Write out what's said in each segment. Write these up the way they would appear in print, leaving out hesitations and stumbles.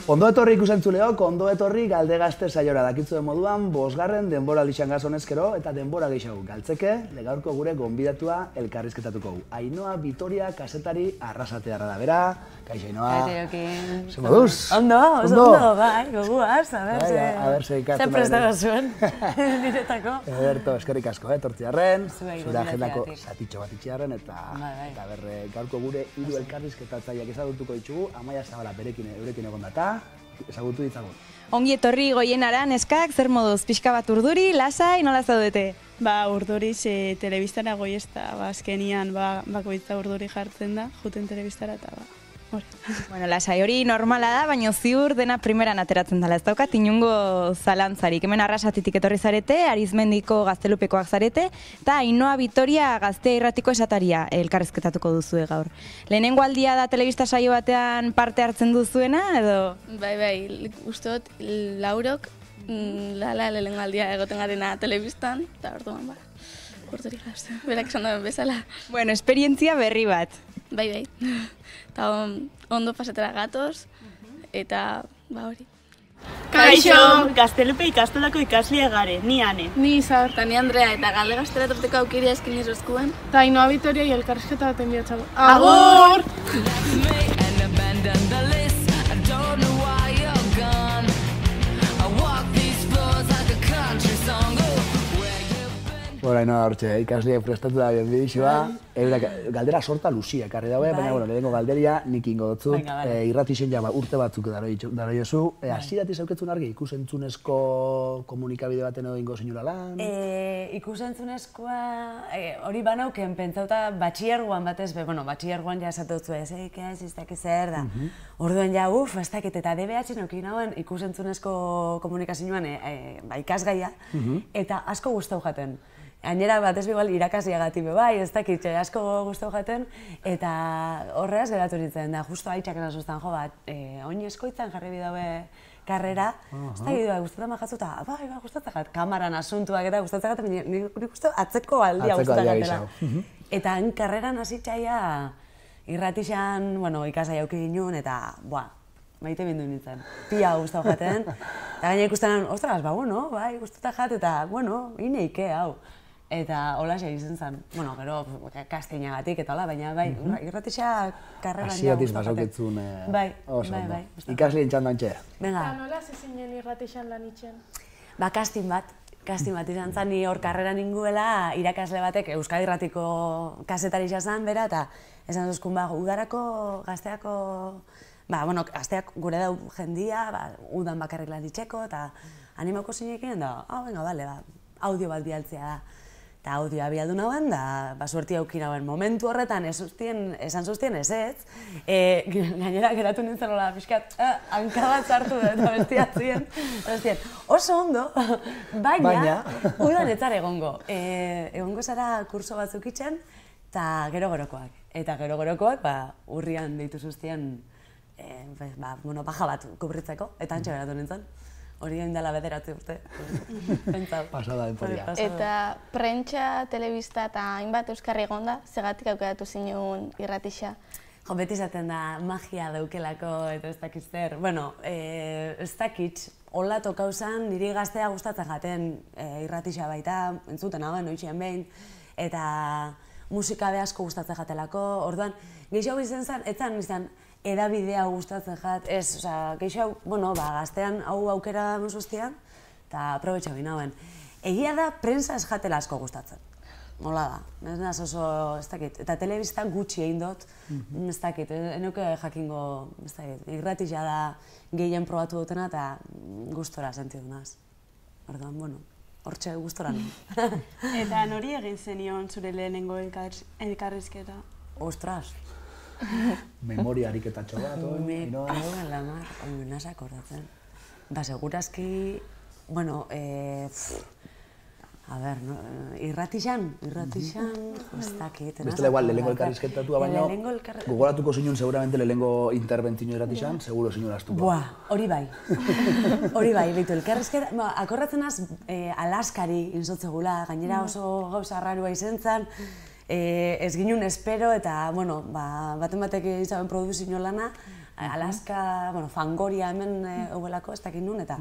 Ondo etorri ikusentzuleok, ondo etorri galde gazte saiora dakitzuen moduan, 5. denbora lixan gazonezkero eta denbora gehiago galtzeke, gaurko gure gonbidatua elkarrizketatuko. Ainhoa Vitoria kazetari arrasatearra da bera. Kaixo, Ainhoa. Zer moduz? Ondo, ondo, bai, goguaz, a ber, ze prestago zuen, niretako. Ederto, eskerrik asko, etortziarren, Zuei, zure agendako zatitxo bat itxiarren, eta gaurko gure hiru elkarrizketatzaileak ezagutuko ditugu, Amaia Zabala eurekin egon data, ezagutu ditzagun. Ongi etorri Goienara, neskak, zer moduz, pixka bat urduri, lasai, nola zaudete? Urduriz telebistara goiezta, azkenian bakoitza urduri jartzen da, juten telebistara eta hori. Bueno, lasai hori normala da, baina ziur dena primeran ateratzen dela. Ez daukat inungo zalantzarik. Hemen Arrasatitik etorri zarete, Arizmendiko Gaztelupekoak zarete, eta Ainhoa Vitoria Gaztea Irratiko esataria elkarrizketatuko duzue gaur. Lehenengo aldia da telebista saio batean parte hartzen duzuena, edo? Bai, ustot, Laurok, lehenengo aldia egoten garena telebistan, eta orduan, urduri gazte, berak esan duen bezala. Bueno, esperientzia berri bat. Bai, eta ondo pasetara gatoz, eta hori. Kaixo! Gaztelupe ikastolako ikaslia gare, ni Ane. Ni Izar. Eta ni Andrea, eta galde gaztera etorteko aukeria eskin izozkuen. Eta Ainhoa Vitoria elkarrizketa baten bihatzago. Agur! Hora, Ainhoa, hortxe, ikasliek prestatu da bienbidixua. Galdera sorta luzia ekarri daue, baina lehenengo galderia nik ingo dotzut. Irratixen ja urte batzuk dara jozu. Hasieratik zauketzun argi, ikusentzunezko komunikabide baten edo ingo zinura lan? Ikusentzunezkoa, hori banauken, pentsauta batxillergoan batez, batxillergoan ja esatu ez dakiz zer da. Orduan ja, ez dakit, eta DBH nokin hauen ikusentzunezko komunikazioan ikasgaia, eta asko gustau jaten. Gainera batez bigual irakasleagatik bai, ez dakit, asko gustau jaten, eta horreaz geratu nintzen da, justo haitxak esazuztan jo bat, oin eskoitzan jarri bidaue karrera, ez dakit, gustatzen jatzuta, bai, gustatzen jat, kamaran asuntuak eta gustatzen jat, nik uste atzeko aldia gustatzen jatela. Eta karreran hasitzaia irratixan, ikasai auki ginen, eta, maite bindu nintzen, pia gustau jaten, eta gaina ikusten, ostras, bai, gustatzen jat, eta, ineike, hau. Eta holaxe izan zen, gero kastiñagatik eta hola, baina bai, irratixa karreran ja guztatzen. Hasietik Bai. Ikaslien txandan txe. Venga. Eta nola zizinen irratixan lan itxen? Kastin bat izan zen, ni hor karreran ninguela irakasle batek Euskadi Irratiko kazetari zen bera, eta esan zuzkun, udarako, gazteako, gazteak gure dau jendia, udan bakarrik lan itxeko, eta animako zinekin, da, venga, bale, audio bat bialtzea da. Eta audioa bialdu nagoen, da suerti aukin nagoen momentu horretan esan zuztien ez, gainera geratu nintzen hola pixkat, hanka bat sartu da eta bestiatzien, oso ondo, baina udan etzar egongo. Egongo zara kurso batzuk itxen, eta gero-gerokoak. Eta gero-gerokoak urrian deitu zuztien baja bat kubritzeko, eta antxe geratu nintzen. Hori egin dela 9 urte. Pasada denporia. Eta prentsa, telebista eta hainbat euskarri egonda, segatik aukeratu zinuen irratixa? Beti izaten da magia daukelako eta ez dakit zer. Ez dakit, hola tokauzan niri gaztea gustatzen jaten irratixa baita, entzuten hauen, oitxean behin, eta musika be asko gustatzen jatelako. Orduan, gehiago izan zen, etzan izan, edabidea gustatzen jat, ez, gehiago, gaztean hau aukera mozuztian, eta aprobetxo egin hauen. Egia da, prensa ez jatela asko gustatzen. Nola da, ez naz oso, ez dakit, eta telebistan gutxi egin dut, ez dakit, enoke jakingo, ez dakit, irratixea da gehien probatu dutena eta gustora sentidu naz. Orduan, hortxe gustora nahi. Eta nori egin zenion zure lehenengo elkarrizketa? Ostras! Memoria ariketatxo bat, nasa akordatzen. Segurazki, irratixan, ez dakit. Bestela igual, lehenengo elkarrizketatua baino, gogoratuko zinun seguramente lehenengo interbentzio irratixan, seguro zinun astuko. Hori bai, behitu, elkarrizketa, akordatzen az Alaskari inzotzegula, gainera oso gauza rarua izan zen, ez ginen espero eta, baten batek izan produzio lana, Alaska, bueno, Fangoria hemen eguelako, ez dakit nun, eta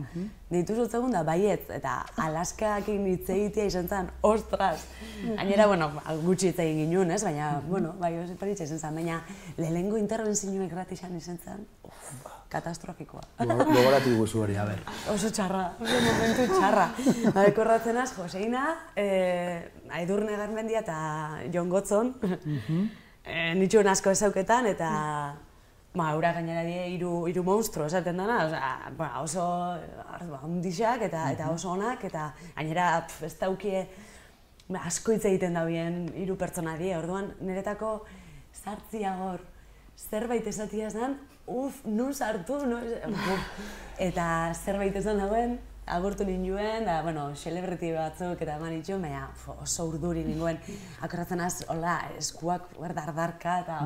dituzu zegoen da, baiet, eta Alaskakin hitz egitea izan zen, ostras! Gainera, bueno, gutxi hitz egin ginen, ez? Baina, bueno, bai, paritxa izan zen, baina lehenengo interbentzioek gratizan izan zen, katastrofikoa. Gogoratu guzu hori, a ber. Oso txarra, oso momentu txarra. Korratzen az, Joseina, Aidurne Garmendia eta Jon Gotzon, nitxuen asko ezauketan, eta eura gainera die hiru monstruo esaten dana, oso handixak eta oso onak, eta gainera ez daukie asko hitz egiten dauen hiru pertsona die, orduan niretako sartzia hor zerbait esatia zen, nun sartu, eta zerbait esan dauen, agurtu ninduen, da, bueno, celebrity batzuk eta eman nituen, baina oso urduri ninduen, akorratzen az, hola, eskuak dardarka, eta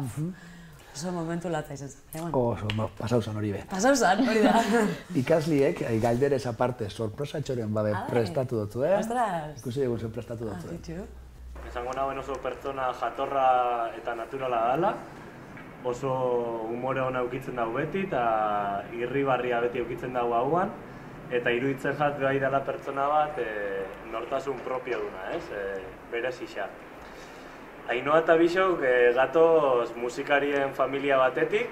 oso momentu latza izan zen. Oso, pasauzan hori be. Pasauzan, hori da. Ikasliek, galderez aparte, sorpresatxoren babe prestatu dutu, Ostras! Ikusi egun zen prestatu dutu. Esango nagoen oso pertsona jatorra eta naturala dela, oso umore hona eukitzen dago beti eta irribarria beti eukitzen dago hauan, eta iruditzen jat gai dela pertsona bat nortasun propio duna, berez isa. Ainhoa eta Bixok gatoz musikarien familia batetik,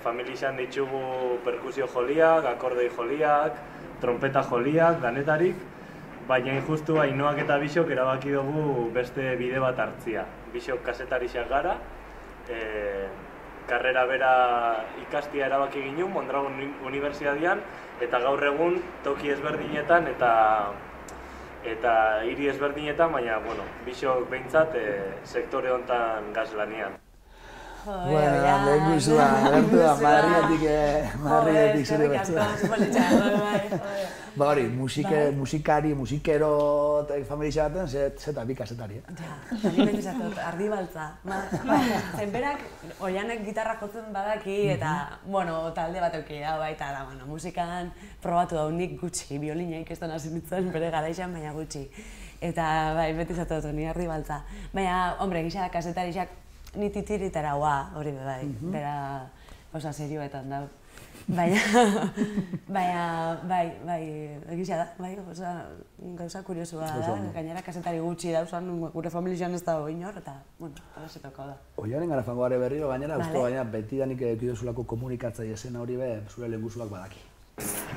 familia izan ditugu perkusio joliak, akordei joliak, trompeta joliak, danetarik, baina injustu Ainhoak eta Bixok erabaki dugu beste bide bat hartzia. Bixok kasetarixak gara, karrera bera ikastia erabaki ginen Mondragon Unibertsitatean, eta gaur egun toki ezberdinetan eta hiri ezberdinetan, baina, bueno, Bixok behintzat sektore honetan gazlanian. Lehen guzua, gertu da, Madriletik zure bertzua. Ba hori, musikari, musikero familia baten, zeta bi kasetari. Ja, nire izatot, ardi baltza. Zenberak, oianek gitarra jotzen badaki, eta, bueno, talde bat euki da, baita da, bueno, musikan probatu da nik gutxi, biolina ikesten hasi nintzen bere garaixan, baina gutxi. Eta, bai, beti izatot, nire ardi baltza. Baina, hombre, gisa, kasetarixak, ni titiritara hori bai, bera osa serioetan da. Baina, bai, egisa da, bai, gauza kuriosua da, gainera kasetari gutxi dauzan, gure familian ez dago inor, eta, bueno, horretako da. Oiaren gara fango gare berriro, gainera, uste gaina, betidanik ekidozulako komunikatzaile zena hori be, zure lehenguzuak badaki.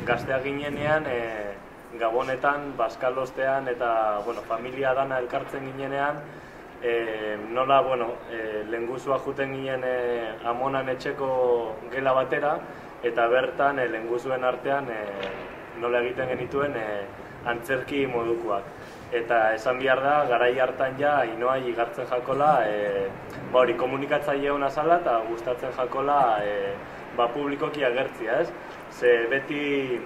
Gazteak ginenean, Gabonetan, Baskalostean eta, bueno, familia dana elkartzen ginenean, nola, bueno, lehengusua juten ginen amonan etxeko gela batera, eta bertan lehengusuen artean nola egiten genituen antzerki modukoak. Eta esan behar da, garai hartan ja, Ainhoa igartzen jakola, hori komunikatzaile hona zala eta gustatzen jakola publikoki agertzia, ez? Ze beti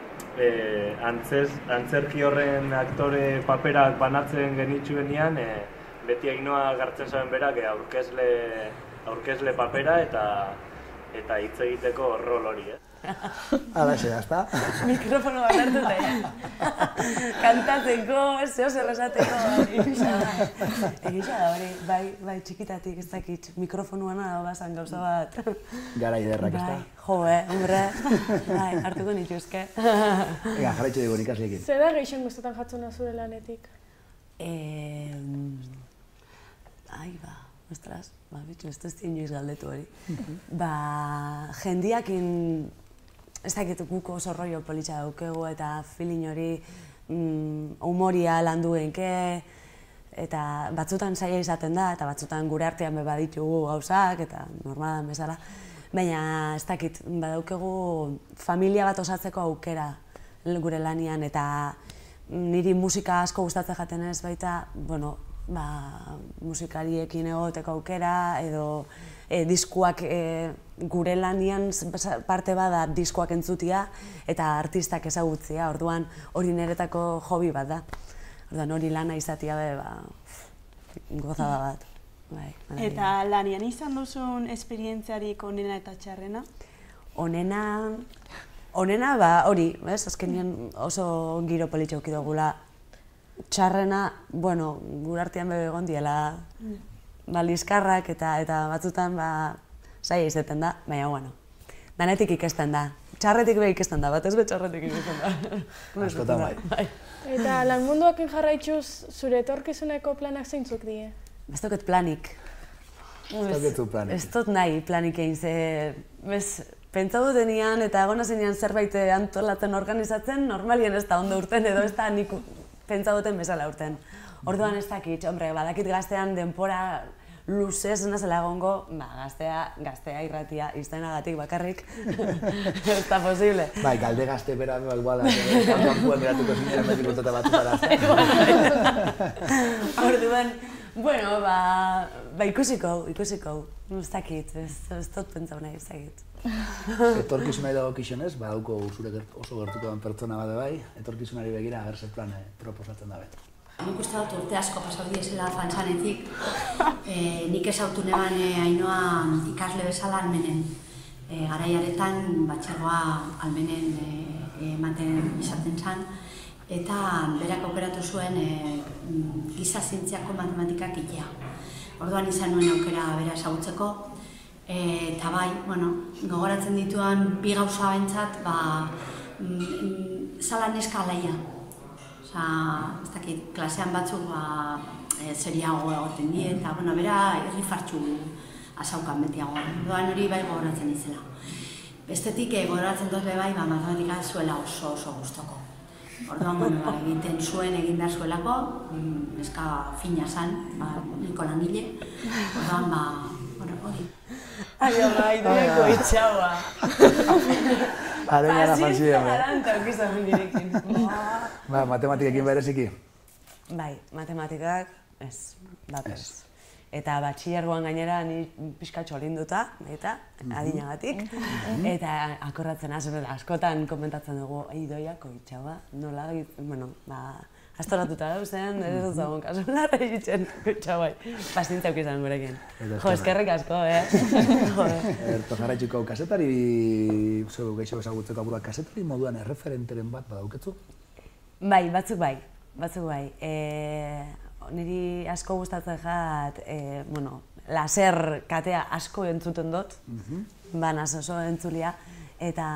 antzerki horren aktore paperak banatzen genitzuenean, beti Ainhoa gartzen zuen berak aurkezle papera eta hitz egiteko rol hori, Hala xe, azta? Mikrofono bat hartu da, kantatzeko, zeo zer esateko, egisa da hori, bai, txikitatik ez dakit, mikrofonuana da bazan gauza bat. Gara iderrak, ez da? Jo, hombre, bai, hartuko nituzke. Ega, jarraitxe dugu ikasleekin. Zer da gehixen guztetan jatzuna zure lanetik? Ostras, bitxu, ez dut inoiz galdetu hori. Jendiakin, ez dakit guk oso rollo politxa daukegu eta feeling hori humoria landu genke, eta batzutan zaila izaten da, eta batzutan gure artean baditugu gauzak, eta normalan bezala. Baina, ez dakit, badaukegu familia bat osatzeko aukera gure lanian, eta niri musika asko gustatzen jaten ez baita, bueno, musikariekin egoteko aukera, edo diskuak gure lanian parte bada diskoak entzutia eta artistak ezagutzia, orduan hori niretako hobi bat da. Orduan hori lana izatea gozada bat. Eta lanian izan duzun esperientziarik onena eta txarrena? Onena, hori, azkenean oso giro politxe auki dugula. Txarrena, bueno, gure artean bebe egon diela liskarrak eta batzutan zaila izaten da, baina, bueno, danetik ikesten da. Txarretik be ikesten da, batez be txarretik ikesten da. Askotan bai. Eta lan munduakin jarraitxuz, zure etorkizuneko planak zeintzuk die? Ez doket planik. Ez dut nahi planik egin, ze pentsatu denian eta egona zenean zerbait antolatzen organizatzen, normalien ez da ondo urten edo ez da nik pentsatu duten bezala urten. Orduan ez dakit, hombre, badakit gaztean denpora luzez nazela egongo, gaztea irratia iztenagatik bakarrik, ez da posible. Bai, galde gazte bera, igual, kanpoan geratuko zinera metik urteta batzutara. Orduan, bueno, ikusiko, ez dakit, ez dut pentsau nahi, ez dakit. Etorkizunari dago kixonez, badauko zure oso gertuko den pertsona bade bai, etorkizunari begira agerse plan proposatzen dabe. Nik uste dut urte asko pasau diesela fantzanetik. Nik ezautu neban Ainoa ikasle bezala almenen. Garaiaretan batxergoa almenen ematen izaten zen. Eta berak aukeratu zuen giza zientziako matematikak itea. Orduan izan nuen aukera bera ezagutzeko. Eta bai, gogoratzen dituan bi gauza bentsat, zala neska alaia. Ez dakit, klasean batzuk seriago egoten die, eta bera irrifartxu azaukan betiago. Doan hori bai gogoratzen izela. Bestetik gogoratzen dut bai matematika zuela oso gustoko. Orduan egiten zuen, egin behar zuelako, neska fina zan, niko langile. Orduan hori. Aio bai, dueko itxaua. Areñara fanzidea, bai. Aranta okizan mindirekin. Matematikekin bereziki? Bai, matematikak ez, ez. Eta batxillergoan gainera ni pixkatxo linduta, eta adinagatik. Eta akorratzen askotan komentatzen dugu, idoiako itxaua, nola, astoratuta dauzen, ez dut zagon kasunar egitzen itxauai. Pazientzia okizan gurekin. Jo, eskerrik asko, Erto jarraitxiko kasetari, zeu geixo ezagutzeko aburuak, kasetari moduan erreferenteren bat badauketzu? Bai, batzuk bai. Niri asko gustatzen jat, laser katea asko entzuten dut, banaz oso entzulia, eta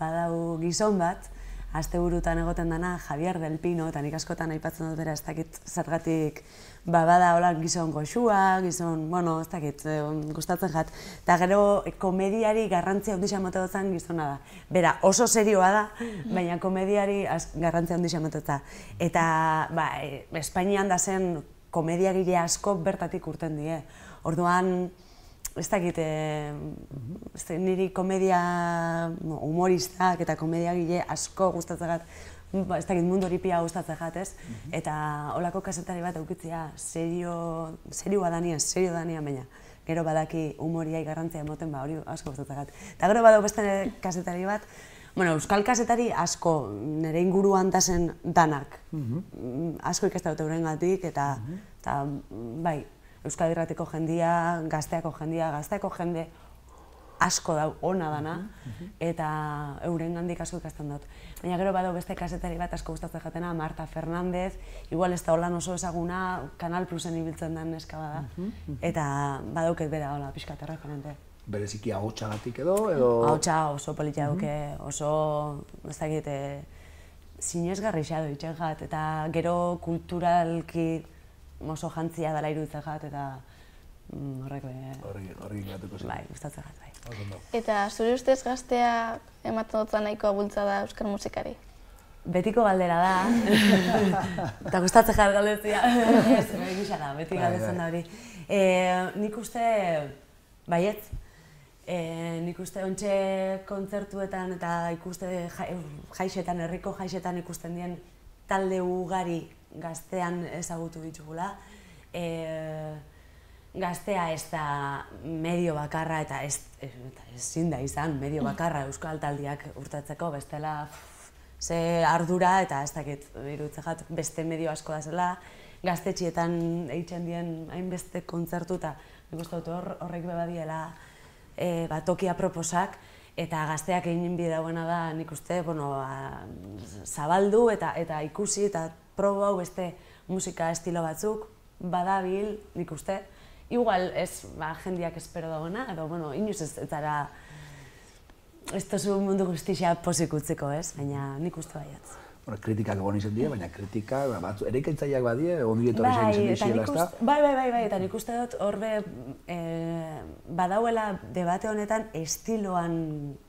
badau gizon bat, asteburutan egoten dana Javier del Pino, eta nik askotan aipatzen dut bera, ez dakit zergatik bada hola gizon goxua, gizon, ez dakit, gustatzen jat. Eta gero komediari garrantzia handia ematen dut gizona da. Bera, oso serioa da, baina komediari garrantzia handia ematen dut. Eta Espainian da zen komediagile asko bertatik urten die. Orduan, ez dakit, niri komedia humoristak eta komediagile asko gustatzen gat, ez dakit mundu hori pia gustatzen jat, ez? Eta holako kasetari bat aukitzea serioa danian, baina gero badaki humoriai garrantzia emoten, hori asko gustatzen jat. Eta gero badau beste kasetari bat, euskal kasetari asko nire inguruan dazen danak. Asko ikasten dute eurengatik, eta bai, Euskal Irratiko jendia, gazteako jende asko dau ona dana, eta eurengandik asko ikasten dut. Baina gero badau beste kasetari bat asko gustatzen jatena, Marta Fernández, igual ez da holan oso ezaguna, Canal Plusen ibiltzen den neska bada, eta badauket bera hola pixkat erreferente. Bereziki ahotsagatik edo? Ahotsa oso politia duke, oso, ez dakit, sinesgarri xado itxen jat, eta gero kulturalki oso jantzia dela iruditzen jat, eta horrek Horri ingatuko zen. Bai, gustatzen jat, bai. Eta zure ustez gaztea ematen dut nahikoa bultzada euskal musikari? Betiko galdera da, eta gustatzen jat galdetzia. Ez, gisa da, beti galdetzen da hori. Nik uste, baietz, nik uste ontxe kontzertuetan eta ikuste jaixetan, herriko jaixetan ikusten dien talde ugari gaztean ezagutu ditugula. Gaztea ez da medio bakarra eta ezin da izan medio bakarra euskal taldiak urtatzeko, bestela ze ardura eta ez dakit iruditzen jat beste medio asko da zela, gaztetxietan eitzen dien hainbeste kontzertu eta nik uste dut horrek bebadiela tokia proposak, eta gazteak egin bidauena da nik uste zabaldu eta ikusi eta proba hau beste musika estilo batzuk badabil nik uste. Igual ez jendiak espero dagoena, edo inoiz ez zara ez tozu mundu guztia pozik utziko, ez? Baina nik uste baiatz. Bueno, kritikak egon izan dira, baina kritika, eraikaitzaileak badie, ondi etorri zain izan dizela, ezta? Bai, eta nik uste dut horbe badauela debate honetan estiloan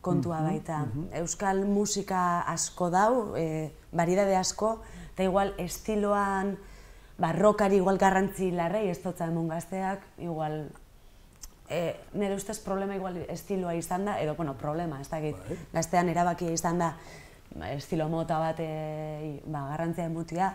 kontua baita. Euskal musika asko dau, variedade asko, eta igual estiloan, rockari igual garrantzi larrei ez dutza emun gazteak, igual nire ustez problema igual estiloa izan da, edo, bueno, problema, ez dakit, gaztean erabakia izan da, estilo mota bat garrantzia emutia,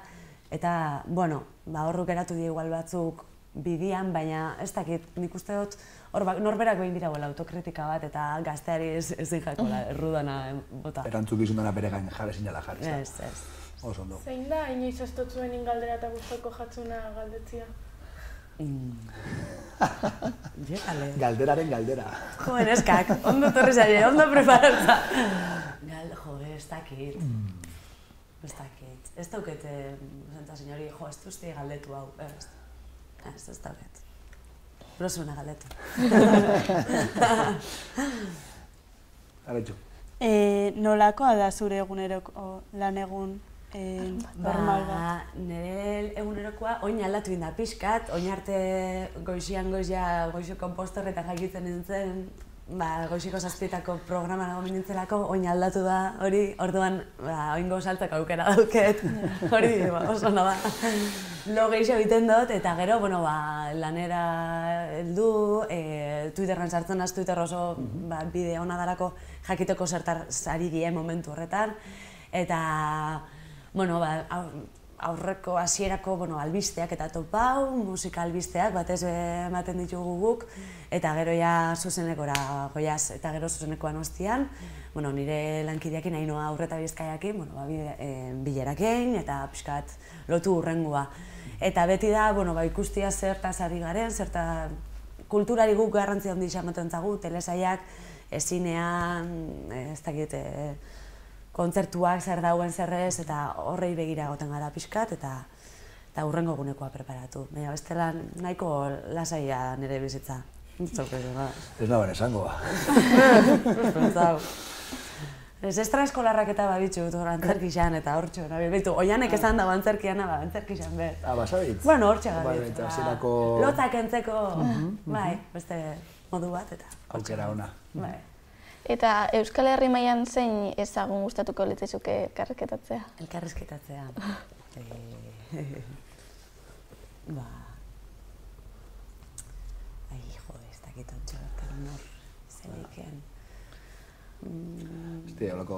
eta, bueno, horruk eratu di igual batzuk bidian, baina ez dakit, nik uste dut, norberak behin dira autokritika bat, eta gazteari ezin jakola, errudana bota. Erantzuk izun dena bere gain jarri zinala jarri, ez da? Ez. Oso ondo. Zein da, inoiz ez dut zuen ingaldera eta gustoko jatzuna galdetzia? Galderaren galdera. Jo, eneskak, ondo torri zaile, ondo preparatza. Jo, ez dakit. Ez dakit. Ez dauket, Santa Señori, jo, ez duzti galdetu hau. Ez dauket. Brosuna galdetu. Aretxo. Nolakoa da zure eguneroko lan egun normal bat? Nire egunerokoa oin aldatu inda pixkat, oin arte goizio kompostorretan jakitzen nintzen, goiziko zazpietako programa nago nintzelako, oin aldatu da hori, orduan oingo saltzak aukera dauket, hori oso no da. Lo gehiago egiten dut, eta gero, lanera heldu, Twitterran sartzen naz, Twitter oso bide hona darako jakiteko zertar ari gien momentu horretan, eta aurreko hasierako albisteak eta topau, musika albisteak batez ematen ditugu guk, eta gero ja zuzenekora goiaz, eta gero zuzenekoan ostian, nire lankideakin Ainhoa Urreta Bizkaiakin, bilerakin eta pixkat lotu hurrengoa. Eta beti da, ikustia zertaz ari garen, zerta kulturari guk garrantzia handi ematen zagu, telesaiak, zinean, ez dakit, kontzertuak zer dauen zerrez, eta horrei begira egoten gara pixkat, eta hurrengo egunekoa preparatu. Baina bestela nahiko lasaia nire bizitza. Ez nagoen esango ba. Ez estraeskolarrak eta baditxut antzerkixan eta hortxo. Oianek esan dago antzerkiana, antzerkixan behar. Basabitz? Hortxe gabit. Lotzak entzeko, beste modu bat eta. Aukera ona. Eta Euskal Herri mailan zein ezagun gustatuko litzaizuke elkarrizketatzea? Elkarrizketatzea. Ez dakit ontsa bertan nor zelikeen. Holako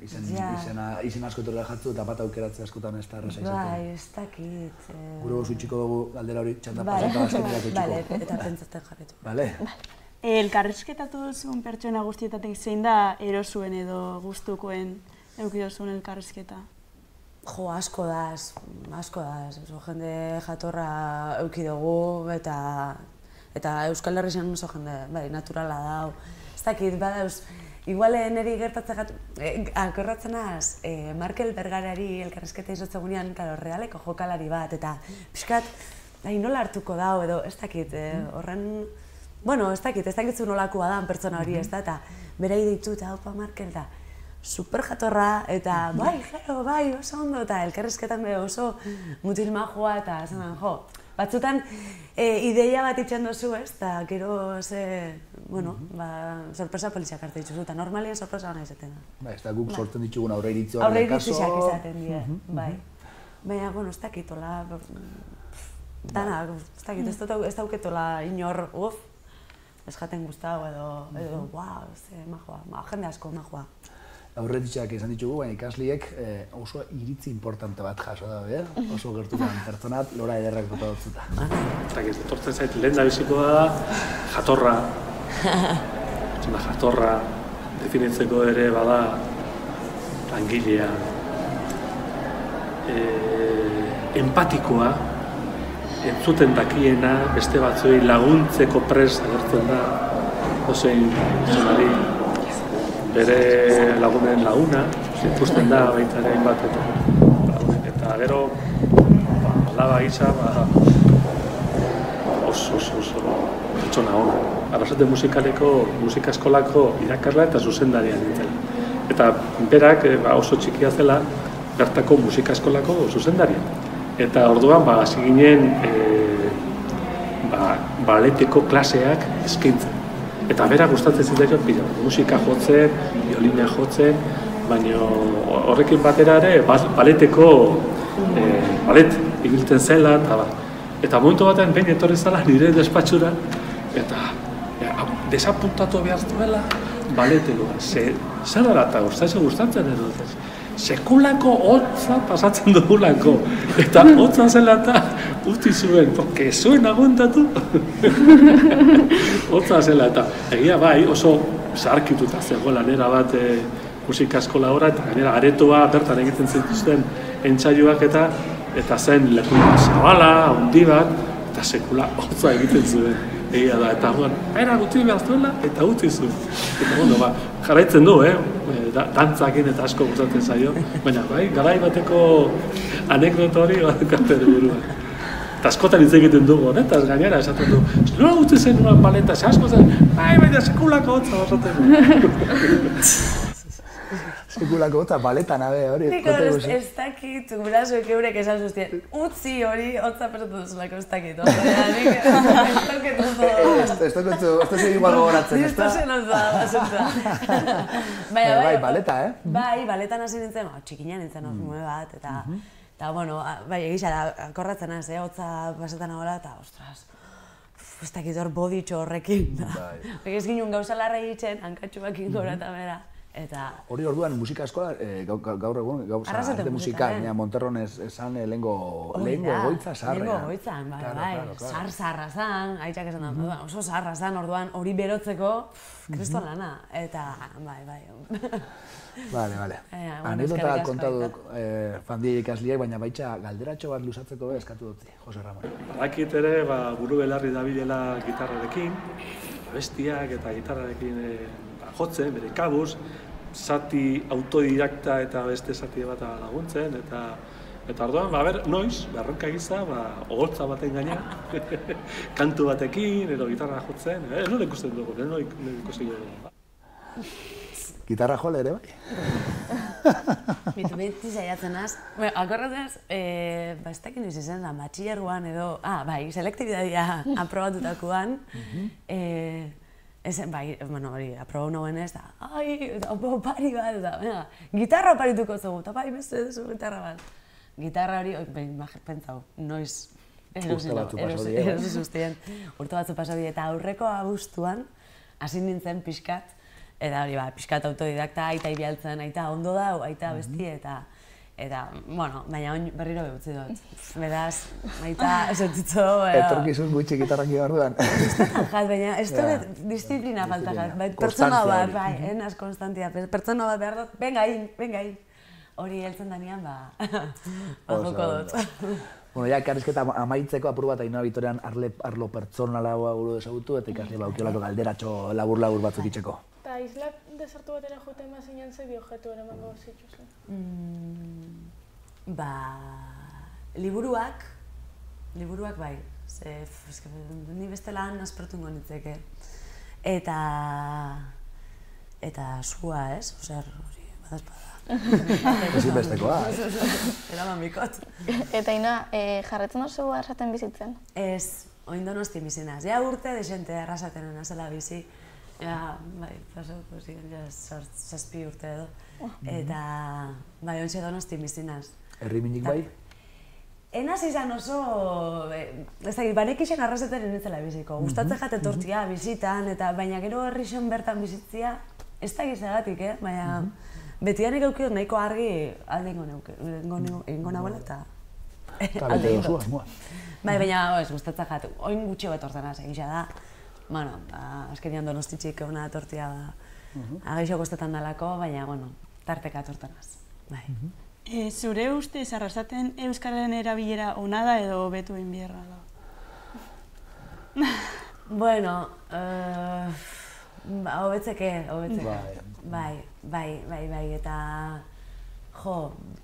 izen asko etorrela jatzu eta bat aukeratzea askotan ez da erraza izaten. Ez dakit. Gure gozu txiko dugu galdera hori txanta pasata azkenerako txiko. Bale, eta pentsatzen jarretu. Bale. Elkarrizketatu duzun pertsona guztietatik zein da erosuen edo gustukoen eukidozun elkarrizketa? Jo, asko daz. Jende jatorra eukidugu eta Euskal Herrian oso jende naturala dau. Ez dakit, badauz, igual niri gertatzen akorratzen az, Markel Bergarari elkarrizketa izotzegunean, realeko jokalari bat, eta pixkat, nola hartuko dau, edo ez dakit, horren, ez dakit zu nolakoa da pertsona hori, ez da, eta bere ditu eta haupa Markel da, super jatorra, eta oso ondo, eta elkarrizketan oso mutil majoa, eta zenan, batzutan ideia bat itxen duzu, ez, eta gero sorpresa polizak arte dituzu, eta normalien sorpresa gana izaten da. Ez da guk sortzen ditugun aurre iritzi horren kaso. Aurre iritzizak izaten dira, bai. Baina, ez dakitola, ez dauketola inor, ez jaten guztau edo, majoa, jende asko majoa. Aurretitxak izan ditugu, baina ikasliek oso iritzi importante bat jaso da, oso gertukan pertsonat, lora ederrak bota dutzuta. Ez etortzen zait, lehen da bizikoa da jatorra. Jatorra definitzeko ere bada langilea. Empatikoa, entzuten dakiena, beste batzuei laguntzeko prest agertzen da, ozein zonari. Bere lagunen laguna, ikusten da baita ere hainbat eta gero alaba gisa oso pertsona ona. Arrasate musika eskolako irakarla eta zuzendaria nintzela. Eta berak oso txikia zela bertako musika eskolako zuzendaria. Eta orduan hasi ginen baleteko klaseak eskaintzen. Eta berak gustatzen zitzaion musika jotzen, biolina jotzen, baina horrekin batera ere baleteko balet ibiltzen zela eta momentu batean behin etorri zela nire despatxura eta desapuntatu behar duela baletekoa. Zer dara eta gustatzen edo. Sekulako hotza pasatzen dugulako. Eta hotza zela eta utzi zuen, porque zuen aguantatu. Hotza zela eta egia bai oso zaharkituta zegoela nera bat musika eskola ora eta gainera aretoa bertan egiten zituzten entsaioak eta zen lekua zabala, handi bat, eta sekula hotza egiten zuen. Egia da, eta era utzi behar zuela eta utzi zuen. Eta jarraitzen du, dantzakin eta asko gustatzen zaio, baina bai, garai bateko anekdota hori badukate buruan. Eta askotan hitz egiten dugu, honetaz gainera esaten du, nola utzi zen nuen baleta, asko zen, baina sekulako hotza basaten du. Sekulako hotza baletan, hori. Nik ez dakit, gurasoek eurek esan zuztien, utzi hori hotza pesatu duzulako ez dakit. Esto zen igual gogoratzen, ez da? Esto zen oza. Bai, baleta, Bai, baletan hasi nintzen, txikinan nintzen ormume bat, eta, bueno, bai, egisa, akorratzen az, hotza pasetan agola, eta, ostras, ez dakit hor boditxo horrekin. Ez ginen gauza larra egiten, hankatxuakin gora eta bera. Hori orduan musika eskola, gaur egun, gauza arte musika, Monterron esan lehengo egoitza zaharrean. Lehengo egoitzan, bai, zar-zarra zan, haitxak esan da, oso zarra zan, orduan hori berotzeko, kriston lana, eta bai. Bale. Anekdota kontatu fandie ikasliek, baina baitxa galderatxo bat luzatzeko eskatu dutzi, Jose Ramon. Badakit ere, buru belarri dabilela gitarrarekin, bestiak eta gitarrarekin jotzen, bere kabuz, zati autodidakta eta beste zati bat laguntzen, eta orduan, noiz, berronka giza, ogoltza baten gaina, kantu batekin, edo gitarra jotzen, nola ikusten dugu, nola ikusten dugu. Gitarra jole ere, bai? Beti zaiatzen az. Akorratzen, ez dakit noiz izan da, batxillerruan edo, bai, selektibidadia aprobatutakoan, bai, hori, aproba nagoen ez da, opari bat, eta, gitarra oparituko zugu, eta bai, beste duzu gitarra bat. Gitarra hori, pentsau, noiz, urte batzu pasau eta aurreko abuztuan, hasi nintzen pixkat, eta hori, pixkat autodidakta, aita ibialtzen, aita ondo da, aita besti, eta, bueno, baina berriro behutzi dut. Beraz, aita esotitzo... Etorkizun gutxi gitarrak ibarduan. Baina, ez dut disiplina falta jat. Pertsona bat, bai, enaz konstantia. Pertsona bat behar dut, benga hin. Hori heltzen danean, joko dut. Bueno, ja, elkarrizketa amaitzeko apur bat Ainhoa Bitorean arlo pertsonalagoa buru desagutu eta ikasle baukiolako galderatxo labur batzuk itxeko. Eta islak desertu batera jote emazinean ze bi objektu ere mango zituzun? Liburuak bai. Ni bestela aspertungo nitzeke. Eta sua, ez? Oser, hori, badazpada. Ezinbestekoa. Eraman bikot. Eta Ainhoa, jarretzen oso arrasaten bizitzen? Ez, oin Donosti bizinaz. Ja urte desente arrasaten nazela bizi. Ja, bai, pasauko ziren, ja, 7 urte edo. Eta, bai, ontsi Donosti bizinaz. Herriminik bai? Enaz izan oso, ez dakit, banekixen arrasaten nintzela biziko. Gustatzen jate tortia bizitan, baina gero herrixen bertan bizitzia, ez dakit zagatik, baina betianek eukio nahiko argi alde ingo nagoela eta alde ingo. Bai, baina ez gustatzen jate, oin gutxi bat ortenaz egisa da. Bueno, azkenian Donostitxik eguna tortia ageixo kostetan dalako, baina, bueno, tarteka tortenaz. Zure ustez arrasaten euskararen erabilera ona da edo hobetu egin beharra da? Bueno, hobetzeke. Bai, eta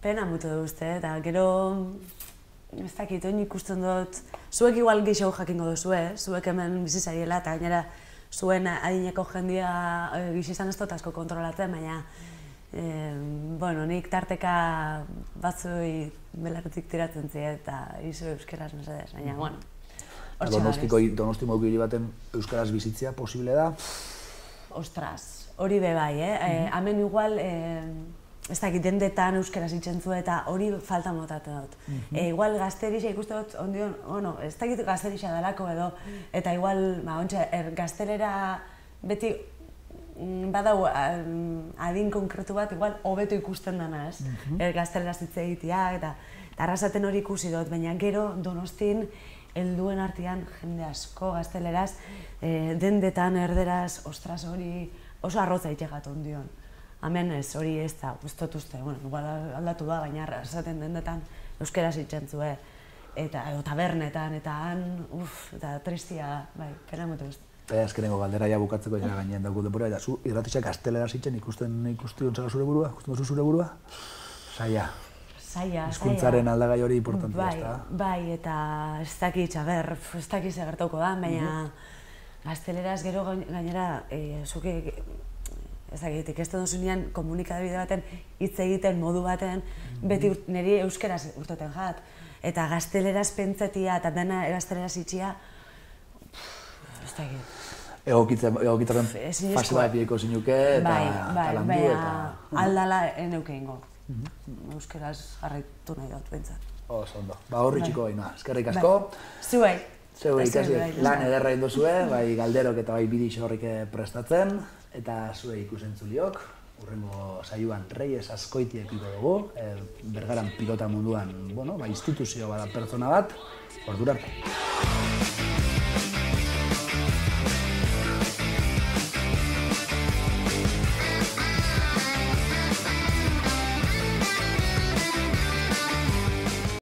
pena mutu du uste, eta gero, ez dakit, oin ikusten dut, zuek igual gehiago jakingo duzu, zuek hemen bizi zariela, eta gainera zuen adineko jendia gizi izan ez dut asko kontrolatzen, baina bueno, nik tarteka batzui belarretik tiratzen zia eta izu euskeraz mesedez, baina, bueno, Donostiko hiri baten euskaraz bizitzea posible da? Ostras, hori be bai, hemen igual, ez dakit dendetan euskaraz itxentzu eta hori falta motaten dut. Igual gazterixa ikuste dut ondion, bueno, ez dakit gazterixa dalako edo, eta igual, gaztelera beti badau adin konkretu bat, igual hobeto ikusten dana, ez? Gaztelera hitz egitea eta arrasaten hori ikusi dut, baina gero Donostin helduen artean jende asko gazteleraz, dendetan erderaz, ostras hori oso arrotza itxegat ondion. Hemen ez, hori ez da, guztot uste, bueno, igual aldatu da, baina arrasaten dendetan euskeraz itxentzue, eta tabernetan, eta han, eta tristia, bai, pena mutu uste. Azkenengo galdera ja bukatzeko ja gainean dauko denbora, eta zu irratitxak gazteleraz itzen ikusten ontzala zure burua? Ikusten duzu zure burua? Saia. Hizkuntzaren aldagai hori importantia, ez da? Bai, eta ez dakit, ez dakit ze gertauko da, baina gazteleraz gero gainera, zuke, ez dakit, ikesten duzunean komunikabide baten, hitz egiten modu baten, beti niri euskeraz urteten jat. Eta gazteleraz pentsetia eta dena gazteleraz itxia, ez dakit. Egokitzaren fase bat bieko zinuke eta landu eta... Aldala eneuke ingo. Euskeraz jarraitu nahi dut bintzat. Oso ondo. Horri txiko Ainhoa, eskerrik asko. Zuei. Zuei ikasi lan ederra induzue, bai galderok eta bai bidixo horrik prestatzen. Eta zuei ikusentzuliok, hurrengo saioan Reyes Azkoitia epiko dugu. Bergaran pilota munduan, instituzio bada pertsona bat, ordura arte.